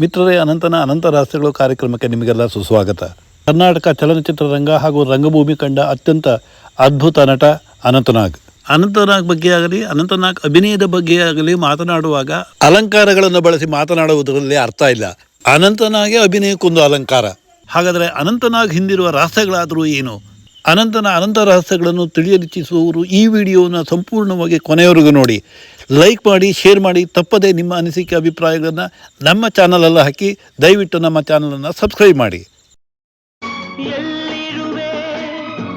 ಮಿತ್ರರೇ, ಅನಂತನ ಅನಂತ ರಹಸ್ಯಗಳು ಕಾರ್ಯಕ್ರಮಕ್ಕೆ ನಿಮಗೆಲ್ಲ ಸುಸ್ವಾಗತ. ಕರ್ನಾಟಕ ಚಲನಚಿತ್ರರಂಗ ಹಾಗೂ ರಂಗಭೂಮಿ ಕಂಡ ಅತ್ಯಂತ ಅದ್ಭುತ ನಟ ಅನಂತನಾಗ್ ಬಗ್ಗೆ ಆಗಲಿ, ಅನಂತನಾಗ್ ಅಭಿನಯದ ಬಗ್ಗೆ ಆಗಲಿ ಮಾತನಾಡುವಾಗ ಅಲಂಕಾರಗಳನ್ನು ಬಳಸಿ ಮಾತನಾಡುವುದರಲ್ಲಿ ಅರ್ಥ ಇಲ್ಲ. ಅನಂತನಾಗೆ ಅಭಿನಯಕ್ಕೊಂದು ಅಲಂಕಾರ. ಹಾಗಾದರೆ ಅನಂತನಾಗ್ ಹಿಂದಿರುವ ರಹಸ್ಯಗಳಾದರೂ ಏನು? ಅನಂತನ ಅನಂತ ರಹಸ್ಯಗಳನ್ನು ತಿಳಿಯಲಿಚ್ಛಿಸುವವರು ಈ ವಿಡಿಯೋನ ಸಂಪೂರ್ಣವಾಗಿ ಕೊನೆಯವರೆಗೂ ನೋಡಿ, ಲೈಕ್ ಮಾಡಿ, ಶೇರ್ ಮಾಡಿ. ತಪ್ಪದೇ ನಿಮ್ಮ ಅನಿಸಿಕೆ ಅಭಿಪ್ರಾಯಗಳನ್ನು ನಮ್ಮ ಚಾನಲಲ್ಲಿ ಹಾಕಿ. ದಯವಿಟ್ಟು ನಮ್ಮ ಚಾನಲನ್ನು ಸಬ್ಸ್ಕ್ರೈಬ್ ಮಾಡಿ. ಎಲ್ಲಿರುವೆ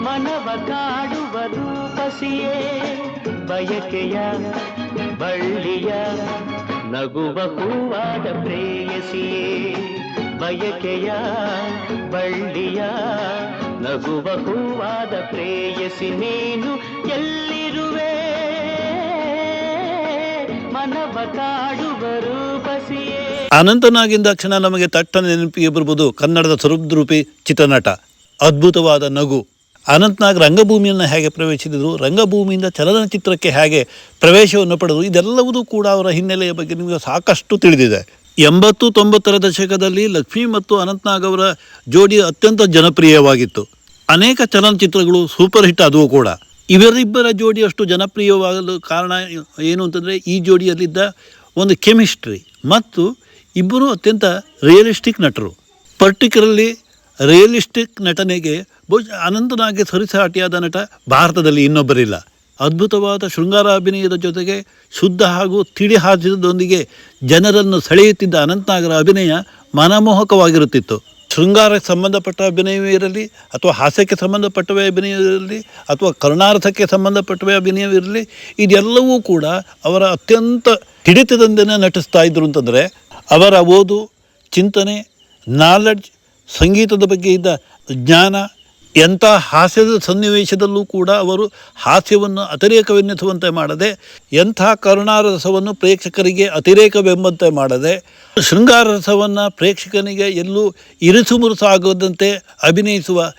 ಮನವ ಕಾಡುವ ರೂಪಸಿಯೇ, ಬಯಕೆಯ ಬಳ್ಳಿಯ ನಗುವ ಹೂವಾದ ಪ್ರೇಯಸಿಯೇ, ಬಯಕೆಯ ಬಳ್ಳಿಯ ನಗುವ ಹೂವಾದ ಪ್ರೇಯಸಿ ನೀನು ಎಲ್ಲಿರುವೆ ಮನವ ಕಾಡುವ ರೂಪಸಿಯೇ. ಅನಂತನಾಗಿಂದ ಕ್ಷಣ ನಮಗೆ ತಟ್ಟನೆ ನೆನಪಿಗೆ ಬರ್ಬೋದು ಕನ್ನಡದ ಸ್ವರೂಪಿ ಚಿತ್ರನಟ, ಅದ್ಭುತವಾದ ನಗು. ಅನಂತನಾಗ್ ರಂಗಭೂಮಿಯನ್ನು ಹೇಗೆ ಪ್ರವೇಶಿಸಿದರು, ರಂಗಭೂಮಿಯಿಂದ ಚಲನಚಿತ್ರಕ್ಕೆ ಹೇಗೆ ಪ್ರವೇಶವನ್ನು ಪಡೆದರು, ಇದೆಲ್ಲವೂ ಕೂಡ ಅವರ ಹಿನ್ನೆಲೆಯ ಬಗ್ಗೆ ನಿಮಗೆ ಸಾಕಷ್ಟು ತಿಳಿದಿದೆ. 80-90ರ ದಶಕದಲ್ಲಿ ಲಕ್ಷ್ಮೀ ಮತ್ತು ಅನಂತನಾಗ್ ಅವರ ಜೋಡಿ ಅತ್ಯಂತ ಜನಪ್ರಿಯವಾಗಿತ್ತು. ಅನೇಕ ಚಲನಚಿತ್ರಗಳು ಸೂಪರ್ ಹಿಟ್ ಆದವು ಕೂಡ. ಇವರಿಬ್ಬರ ಜೋಡಿ ಅಷ್ಟು ಜನಪ್ರಿಯವಾಗಲು ಕಾರಣ ಏನು ಅಂತಂದರೆ, ಈ ಜೋಡಿಯಲ್ಲಿದ್ದ ಒಂದು ಕೆಮಿಸ್ಟ್ರಿ ಮತ್ತು ಇಬ್ಬರು ಅತ್ಯಂತ ರಿಯಲಿಸ್ಟಿಕ್ ನಟರು. ಪರ್ಟಿಕ್ಯುಲರ್ಲಿ ರಿಯಲಿಸ್ಟಿಕ್ ನಟನೆಗೆ ಬಹುಶಃ ಅನಂತನಾಗ್ಗೆ ಸರಿಸಾಟಿಯಾದ ನಟ ಭಾರತದಲ್ಲಿ ಇನ್ನೊಬ್ಬರಿಲ್ಲ. ಅದ್ಭುತವಾದ ಶೃಂಗಾರ ಅಭಿನಯದ ಜೊತೆಗೆ ಶುದ್ಧ ಹಾಗೂ ತಿಳಿ ಹಾಸ್ಯದೊಂದಿಗೆ ಜನರನ್ನು ಸೆಳೆಯುತ್ತಿದ್ದ ಅನಂತನಾಗರ ಅಭಿನಯ ಮನಮೋಹಕವಾಗಿರುತ್ತಿತ್ತು. ಶೃಂಗಾರಕ್ಕೆ ಸಂಬಂಧಪಟ್ಟ ಅಭಿನಯವೇ ಇರಲಿ, ಅಥವಾ ಹಾಸ್ಯಕ್ಕೆ ಸಂಬಂಧಪಟ್ಟವೇ ಅಭಿನಯವಿರಲಿ, ಅಥವಾ ಕರುಣಾರ್ಥಕ್ಕೆ ಸಂಬಂಧಪಟ್ಟವೇ ಅಭಿನಯವಿರಲಿ, ಇದೆಲ್ಲವೂ ಕೂಡ ಅವರ ಅತ್ಯಂತ ಹಿಡಿತದಿಂದನೇ ನಟಿಸ್ತಾ ಇದ್ರು. ಅಂತಂದರೆ ಅವರ ಓದು, ಚಿಂತನೆ, ನಾಲೆಡ್ಜ್, ಸಂಗೀತದ ಬಗ್ಗೆ ಇದ್ದ ಜ್ಞಾನ, ಎಂಥ ಹಾಸ್ಯದ ಸನ್ನಿವೇಶದಲ್ಲೂ ಕೂಡ ಅವರು ಹಾಸ್ಯವನ್ನು ಅತಿರೇಕವೆನ್ನಿಸುವಂತೆ ಮಾಡದೆ, ಎಂಥ ಕರುಣಾರಸವನ್ನು ಪ್ರೇಕ್ಷಕರಿಗೆ ಅತಿರೇಕವೆಂಬಂತೆ ಮಾಡದೆ, ಶೃಂಗಾರ ರಸವನ್ನು ಪ್ರೇಕ್ಷಕನಿಗೆ ಎಲ್ಲೂ ಇರಿಸುಮುರುಸಾಗದಂತೆ ಅಭಿನಯಿಸುವ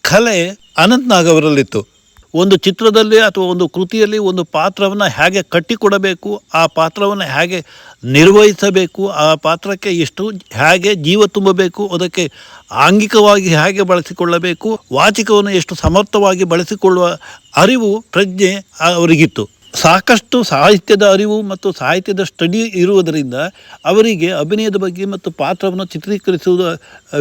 ಕಲೆ ಅನಂತನಾಗ್ ಅವರಲ್ಲಿತ್ತು. ಒಂದು ಚಿತ್ರದಲ್ಲಿ ಅಥವಾ ಒಂದು ಕೃತಿಯಲ್ಲಿ ಒಂದು ಪಾತ್ರವನ್ನು ಹೇಗೆ ಕಟ್ಟಿಕೊಡಬೇಕು, ಆ ಪಾತ್ರವನ್ನು ಹೇಗೆ ನಿರ್ವಹಿಸಬೇಕು, ಆ ಪಾತ್ರಕ್ಕೆ ಎಷ್ಟು ಹೇಗೆ ಜೀವ ತುಂಬಬೇಕು, ಅದಕ್ಕೆ ಆಂಗಿಕವಾಗಿ ಹೇಗೆ ಬಳಸಿಕೊಳ್ಳಬೇಕು, ವಾಚಿಕವನ್ನು ಎಷ್ಟು ಸಮರ್ಥವಾಗಿ ಬಳಸಿಕೊಳ್ಳುವ ಅರಿವು, ಪ್ರಜ್ಞೆ ಅವರಿಗಿತ್ತು. ಸಾಕಷ್ಟು ಸಾಹಿತ್ಯದ ಅರಿವು ಮತ್ತು ಸಾಹಿತ್ಯದ ಸ್ಟಡಿ ಇರುವುದರಿಂದ ಅವರಿಗೆ ಅಭಿನಯದ ಬಗ್ಗೆ ಮತ್ತು ಪಾತ್ರವನ್ನು ಚಿತ್ರೀಕರಿಸುವ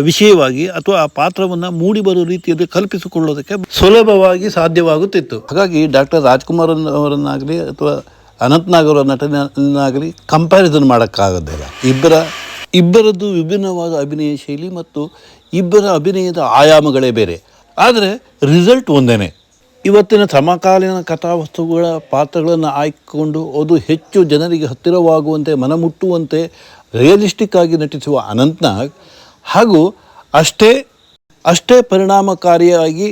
ವಿಷಯವಾಗಿ ಅಥವಾ ಆ ಪಾತ್ರವನ್ನು ಮೂಡಿಬರುವ ರೀತಿಯಲ್ಲಿ ಕಲ್ಪಿಸಿಕೊಳ್ಳೋದಕ್ಕೆ ಸುಲಭವಾಗಿ ಸಾಧ್ಯವಾಗುತ್ತಿತ್ತು. ಹಾಗಾಗಿ ಡಾಕ್ಟರ್ ರಾಜ್ಕುಮಾರ್ ಅವರನ್ನಾಗಲಿ ಅಥವಾ ಅನಂತನಾಗ್ ಅವರ ನಟನಾಗಲಿ ಕಂಪ್ಯಾರಿಸನ್ ಮಾಡೋಕ್ಕಾಗೋದಿಲ್ಲ. ಇಬ್ಬರದ್ದು ವಿಭಿನ್ನವಾದ ಅಭಿನಯ ಶೈಲಿ ಮತ್ತು ಇಬ್ಬರ ಅಭಿನಯದ ಆಯಾಮಗಳೇ ಬೇರೆ, ಆದರೆ ರಿಸಲ್ಟ್ ಒಂದೇ. ಇವತ್ತಿನ ಸಮಕಾಲೀನ ಕಥಾವಸ್ತುಗಳ ಪಾತ್ರಗಳನ್ನು ಆಯ್ದುಕೊಂಡು ಅದು ಹೆಚ್ಚು ಜನರಿಗೆ ಹತ್ತಿರವಾಗುವಂತೆ, ಮನಮುಟ್ಟುವಂತೆ ರಿಯಲಿಸ್ಟಿಕ್ ಆಗಿ ನಟಿಸುವ ಅನಂತನಾಗ್ ಹಾಗೂ ಅಷ್ಟೇ ಪರಿಣಾಮಕಾರಿಯಾಗಿ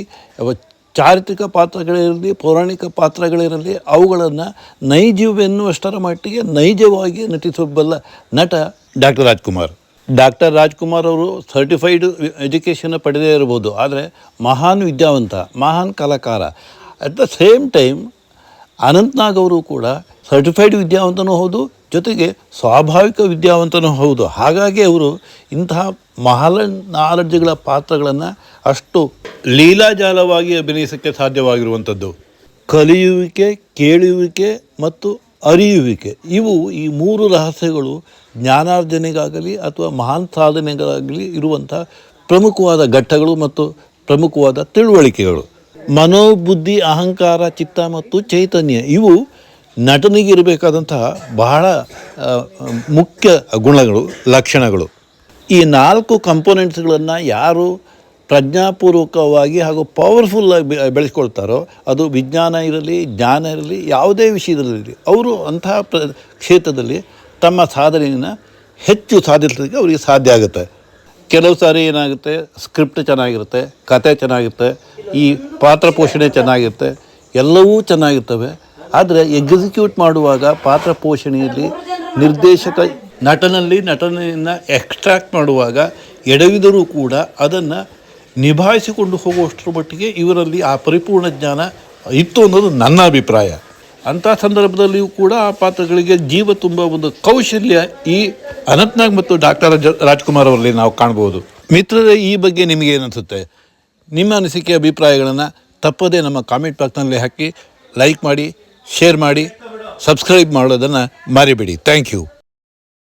ಚಾರಿತ್ರಿಕ ಪಾತ್ರಗಳಿರಲಿ, ಪೌರಾಣಿಕ ಪಾತ್ರಗಳಿರಲಿ, ಅವುಗಳನ್ನು ನೈಜವೆನ್ನುವಷ್ಟರ ಮಟ್ಟಿಗೆ ನೈಜವಾಗಿ ನಟಿಸಬಲ್ಲ ನಟ ಡಾಕ್ಟರ್ ರಾಜ್ಕುಮಾರ್ ಅವರು ಸರ್ಟಿಫೈಡ್ ಎಜುಕೇಷನ್ ಪಡೆದೇ ಇರ್ಬೋದು, ಆದರೆ ಮಹಾನ್ ವಿದ್ಯಾವಂತ, ಮಹಾನ್ ಕಲಾಕಾರ. At the same time Ananthnag ಅವರು ಕೂಡ ಸರ್ಟಿಫೈಡ್ ವಿದ್ಯಾವಂತನೂ ಹೌದು, ಜೊತೆಗೆ ಸ್ವಾಭಾವಿಕ ವಿದ್ಯಾವಂತನೂ ಹೌದು. ಹಾಗಾಗಿ ಅವರು ಇಂತಹ ಮಹಾನ್ ನಾಲೆಡ್ಜ್ಗಳ ಪಾತ್ರಗಳನ್ನು ಅಷ್ಟು ಲೀಲಾಜಾಲವಾಗಿ ಅಭಿನಯಿಸೋಕ್ಕೆ ಸಾಧ್ಯವಾಗಿರುವಂಥದ್ದು. ಕಲಿಯುವಿಕೆ, ಕೇಳುವಿಕೆ ಮತ್ತು ಅರಿಯುವಿಕೆ, ಇವು ಈ ಮೂರು ರಹಸ್ಯಗಳು ಜ್ಞಾನಾರ್ಜನೆಗಾಗಲಿ ಅಥವಾ ಮಹಾನ್ ಸಾಧನೆಗಾಗಲಿ ಇರುವಂಥ ಪ್ರಮುಖವಾದ ಘಟ್ಟಗಳು ಮತ್ತು ಪ್ರಮುಖವಾದ ತಿಳುವಳಿಕೆಗಳು. ಮನೋಬುದ್ಧಿ, ಅಹಂಕಾರ, ಚಿತ್ತ ಮತ್ತು ಚೈತನ್ಯ, ಇವು ನಟನಿಗಿರಬೇಕಾದಂತಹ ಬಹಳ ಮುಖ್ಯ ಗುಣಗಳು, ಲಕ್ಷಣಗಳು. ಈ 4 ಕಂಪೋನೆಂಟ್ಸ್ಗಳನ್ನು ಯಾರು ಪ್ರಜ್ಞಾಪೂರ್ವಕವಾಗಿ ಹಾಗೂ ಪವರ್ಫುಲ್ಲಾಗಿ ಬೆಳೆಸ್ಕೊಳ್ತಾರೋ, ಅದು ವಿಜ್ಞಾನ ಇರಲಿ, ಜ್ಞಾನ ಇರಲಿ, ಯಾವುದೇ ವಿಷಯದಲ್ಲಿರಲಿ, ಅವರು ಅಂತಹ ಕ್ಷೇತ್ರದಲ್ಲಿ ತಮ್ಮ ಸಾಧನೆಯನ್ನು ಹೆಚ್ಚು ಸಾಧಿಸಲಿಕ್ಕೆ ಅವರಿಗೆ ಸಾಧ್ಯ ಆಗುತ್ತೆ. ಕೆಲವು ಸಾರಿ ಏನಾಗುತ್ತೆ, ಸ್ಕ್ರಿಪ್ಟ್ ಚೆನ್ನಾಗಿರುತ್ತೆ, ಕತೆ ಚೆನ್ನಾಗಿರುತ್ತೆ, ಈ ಪಾತ್ರ ಪೋಷಣೆ ಚೆನ್ನಾಗಿರುತ್ತೆ, ಎಲ್ಲವೂ ಚೆನ್ನಾಗಿರ್ತವೆ. ಆದರೆ ಎಕ್ಸಿಕ್ಯೂಟ್ ಮಾಡುವಾಗ ಪಾತ್ರ ಪೋಷಣೆಯಲ್ಲಿ ನಿರ್ದೇಶಕ ನಟನೆಯನ್ನು ಎಕ್ಸ್ಟ್ರಾಕ್ಟ್ ಮಾಡುವಾಗ ಎಡವಿದರೂ ಕೂಡ ಅದನ್ನು ನಿಭಾಯಿಸಿಕೊಂಡು ಹೋಗುವಷ್ಟರ ಮಟ್ಟಿಗೆ ಇವರಲ್ಲಿ ಆ ಪರಿಪೂರ್ಣ ಜ್ಞಾನ ಇತ್ತು ಅನ್ನೋದು ನನ್ನ ಅಭಿಪ್ರಾಯ. ಅಂಥ ಸಂದರ್ಭದಲ್ಲಿಯೂ ಕೂಡ ಆ ಪಾತ್ರಗಳಿಗೆ ಜೀವ ತುಂಬ ಒಂದು ಕೌಶಲ್ಯ ಈ ಅನಂತ್ನಾಗ್ ಮತ್ತು ಡಾಕ್ಟರ್ ರಾಜ್ಕುಮಾರ್ ಅವರಲ್ಲಿ ನಾವು ಕಾಣ್ಬೋದು. ಮಿತ್ರರೇ, ಈ ಬಗ್ಗೆ ನಿಮಗೆ ಏನನ್ಸುತ್ತೆ? ನಿಮ್ಮ ಅನಿಸಿಕೆ ಅಭಿಪ್ರಾಯಗಳನ್ನು ತಪ್ಪದೇ ನಮ್ಮ ಕಾಮೆಂಟ್ ಬಾಕ್ಸ್ನಲ್ಲಿ ಹಾಕಿ, ಲೈಕ್ ಮಾಡಿ, ಶೇರ್ ಮಾಡಿ, ಸಬ್ಸ್ಕ್ರೈಬ್ ಮಾಡೋದನ್ನು ಮರಿಬೇಡಿ. Thank you.